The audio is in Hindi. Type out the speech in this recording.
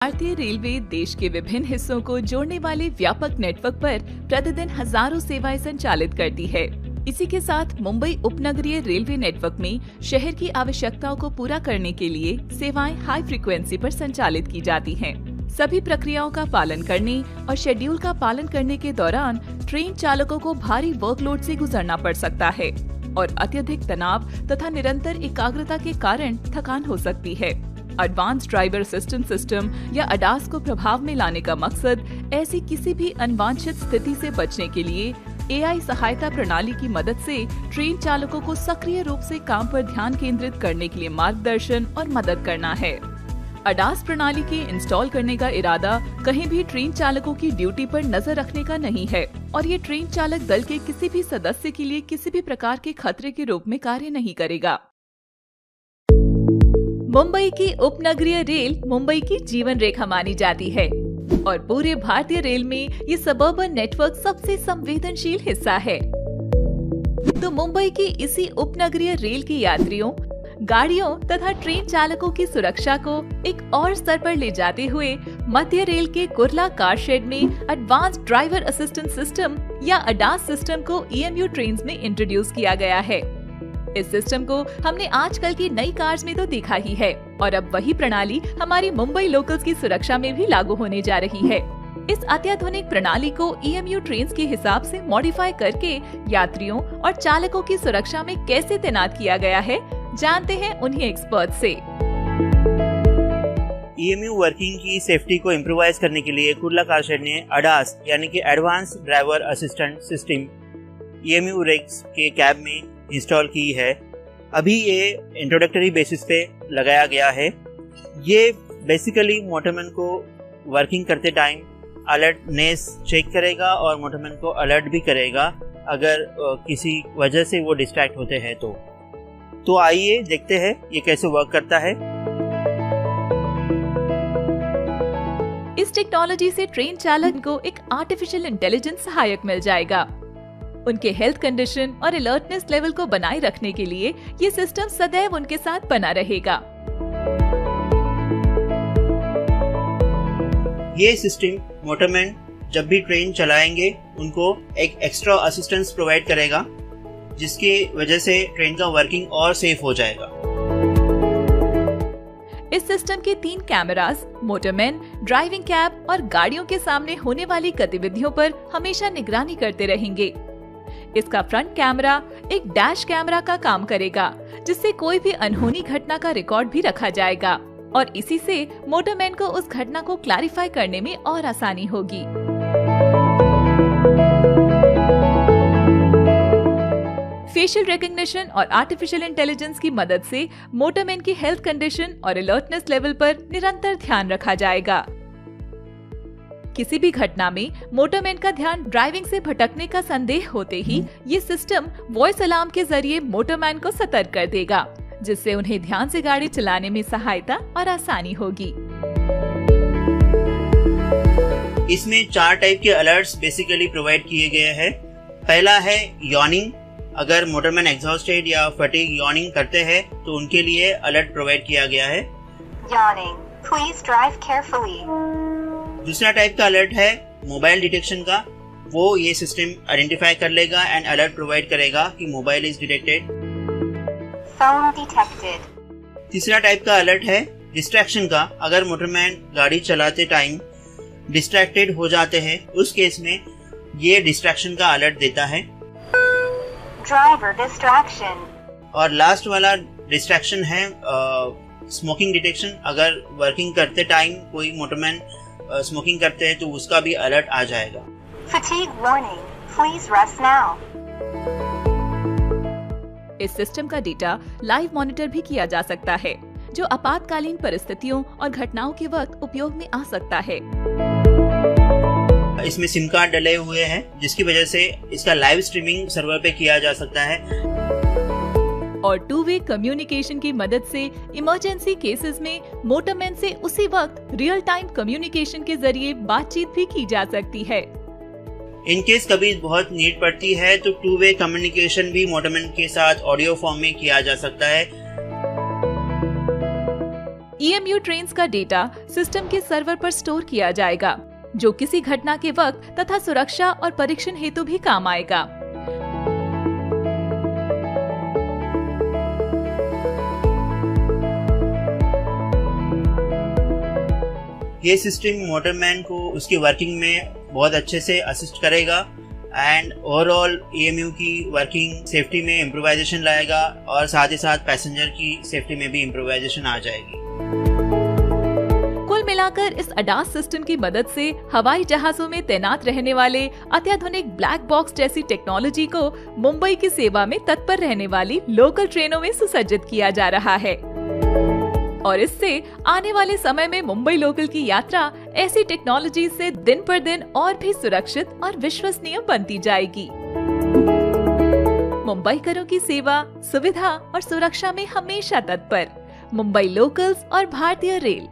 भारतीय रेलवे देश के विभिन्न हिस्सों को जोड़ने वाले व्यापक नेटवर्क पर प्रतिदिन हजारों सेवाएं संचालित करती है। इसी के साथ मुंबई उपनगरीय रेलवे नेटवर्क में शहर की आवश्यकताओं को पूरा करने के लिए सेवाएं हाई फ्रीक्वेंसी पर संचालित की जाती हैं। सभी प्रक्रियाओं का पालन करने और शेड्यूल का पालन करने के दौरान ट्रेन चालकों को भारी वर्कलोड से गुजरना पड़ सकता है और अत्यधिक तनाव तथा निरंतर एकाग्रता के कारण थकान हो सकती है। एडवांस ड्राइवर असिस्टेंट सिस्टम या अडास को प्रभाव में लाने का मकसद ऐसी किसी भी अनवांछित स्थिति से बचने के लिए एआई सहायता प्रणाली की मदद से ट्रेन चालकों को सक्रिय रूप से काम पर ध्यान केंद्रित करने के लिए मार्गदर्शन और मदद करना है। अडास प्रणाली के इंस्टॉल करने का इरादा कहीं भी ट्रेन चालकों की ड्यूटी पर नजर रखने का नहीं है और ये ट्रेन चालक दल के किसी भी सदस्य के लिए किसी भी प्रकार के खतरे के रूप में कार्य नहीं करेगा। मुंबई की उपनगरीय रेल मुंबई की जीवन रेखा मानी जाती है और पूरे भारतीय रेल में ये सबअर्बन नेटवर्क सबसे संवेदनशील हिस्सा है। तो मुंबई की इसी उपनगरीय रेल के यात्रियों, गाड़ियों तथा ट्रेन चालकों की सुरक्षा को एक और स्तर पर ले जाते हुए मध्य रेल के कुर्ला कार शेड में एडवांस ड्राइवर असिस्टेंट सिस्टम या अडास सिस्टम को ईएमयू ट्रेन में इंट्रोड्यूस किया गया है। इस सिस्टम को हमने आजकल की नई कार्स में तो देखा ही है और अब वही प्रणाली हमारी मुंबई लोकल्स की सुरक्षा में भी लागू होने जा रही है। इस अत्याधुनिक प्रणाली को ईएमयू ट्रेन्स के हिसाब से मॉडिफाई करके यात्रियों और चालकों की सुरक्षा में कैसे तैनात किया गया है, जानते हैं उन्हीं एक्सपर्ट से। ईएमयू वर्किंग की सेफ्टी को इम्प्रोवाइज करने के लिए कुर्ला कार शेड ने अडास यानी कि advance driver assistant system EMU rakes के कैब में इंस्टॉल की है। अभी ये इंट्रोडक्टरी बेसिस पे लगाया गया है। ये बेसिकली मोटरमैन को वर्किंग करते टाइम अलर्टनेस चेक करेगा और मोटरमैन को अलर्ट भी करेगा अगर किसी वजह से वो डिस्ट्रैक्ट होते हैं तो आइए देखते हैं ये कैसे वर्क करता है। इस टेक्नोलॉजी से ट्रेन चालक को एक आर्टिफिशियल इंटेलिजेंस सहायक मिल जाएगा। उनके हेल्थ कंडीशन और अलर्टनेस लेवल को बनाए रखने के लिए ये सिस्टम सदैव उनके साथ बना रहेगा। ये सिस्टम मोटरमैन जब भी ट्रेन चलाएंगे उनको एक एक्स्ट्रा असिस्टेंस प्रोवाइड करेगा, जिसकी वजह से ट्रेन का वर्किंग और सेफ हो जाएगा। इस सिस्टम के 3 कैमरास मोटरमैन, ड्राइविंग कैब और गाड़ियों के सामने होने वाली गतिविधियों पर हमेशा निगरानी करते रहेंगे। इसका फ्रंट कैमरा एक डैश कैमरा का काम करेगा, जिससे कोई भी अनहोनी घटना का रिकॉर्ड भी रखा जाएगा और इसी से मोटरमैन को उस घटना को क्लैरिफाई करने में और आसानी होगी। फेशियल रिकॉग्निशन और आर्टिफिशियल इंटेलिजेंस की मदद से मोटरमैन की हेल्थ कंडीशन और अलर्टनेस लेवल पर निरंतर ध्यान रखा जाएगा। किसी भी घटना में मोटरमैन का ध्यान ड्राइविंग से भटकने का संदेह होते ही ये सिस्टम वॉइस अलार्म के जरिए मोटरमैन को सतर्क कर देगा, जिससे उन्हें ध्यान से गाड़ी चलाने में सहायता और आसानी होगी। इसमें 4 टाइप के अलर्ट्स बेसिकली प्रोवाइड किए गए हैं। पहला है यॉर्निंग। अगर मोटरमैन एग्जॉस्टेड या फटीग यॉर्निंग करते हैं तो उनके लिए अलर्ट प्रोवाइड किया गया है। Yawning. Please drive carefully. दूसरा टाइप का अलर्ट है मोबाइल डिटेक्शन का। वो ये सिस्टम आइडेंटिफाई कर लेगा एंड अलर्ट प्रोवाइड करेगा कि mobile is detected. Phone detected. तीसरा टाइप का अलर्ट है डिस्ट्रैक्शन का। अगर मोटरमैन गाड़ी चलाते टाइम डिस्ट्रैक्टेड हो जाते हैं, उस केस में ये डिस्ट्रैक्शन का अलर्ट देता है। Driver distraction. और लास्ट वाला डिस्ट्रैक्शन है स्मोकिंग डिटेक्शन। अगर वर्किंग करते टाइम कोई मोटरमैन स्मोकिंग करते हैं तो उसका भी अलर्ट आ जाएगा। Fatigue warning. Please rest now. इस सिस्टम का डेटा लाइव मॉनिटर भी किया जा सकता है, जो आपातकालीन परिस्थितियों और घटनाओं के वक्त उपयोग में आ सकता है। इसमें सिम कार्ड डले हुए हैं, जिसकी वजह से इसका लाइव स्ट्रीमिंग सर्वर पे किया जा सकता है। और 2-वे कम्युनिकेशन की मदद से इमरजेंसी केसेस में मोटरमैन से उसी वक्त रियल टाइम कम्युनिकेशन के जरिए बातचीत भी की जा सकती है। इन केस कभी बहुत नीड पड़ती है तो 2-वे कम्युनिकेशन भी मोटरमैन के साथ ऑडियो फॉर्म में किया जा सकता है। EMU ट्रेन्स का डेटा सिस्टम के सर्वर पर स्टोर किया जाएगा, जो किसी घटना के वक्त तथा सुरक्षा और परीक्षण हेतु भी काम आएगा। ये सिस्टम मोटरमैन को उसकी वर्किंग में बहुत अच्छे से असिस्ट करेगा एंड ओवरऑल EMU की वर्किंग सेफ्टी में इम्प्रोवाइजेशन लाएगा और साथ ही साथ पैसेंजर की सेफ्टी में भी इम्प्रोवाइजेशन आ जाएगी। कुल मिलाकर इस ADAS सिस्टम की मदद से हवाई जहाजों में तैनात रहने वाले अत्याधुनिक ब्लैक बॉक्स जैसी टेक्नोलॉजी को मुंबई की सेवा में तत्पर रहने वाली लोकल ट्रेनों में सुसज्जित किया जा रहा है और इससे आने वाले समय में मुंबई लोकल की यात्रा ऐसी टेक्नोलॉजी से दिन पर दिन और भी सुरक्षित और विश्वसनीय बनती जाएगी। मुंबईकरों की सेवा, सुविधा और सुरक्षा में हमेशा तत्पर मुंबई लोकल्स और भारतीय रेल।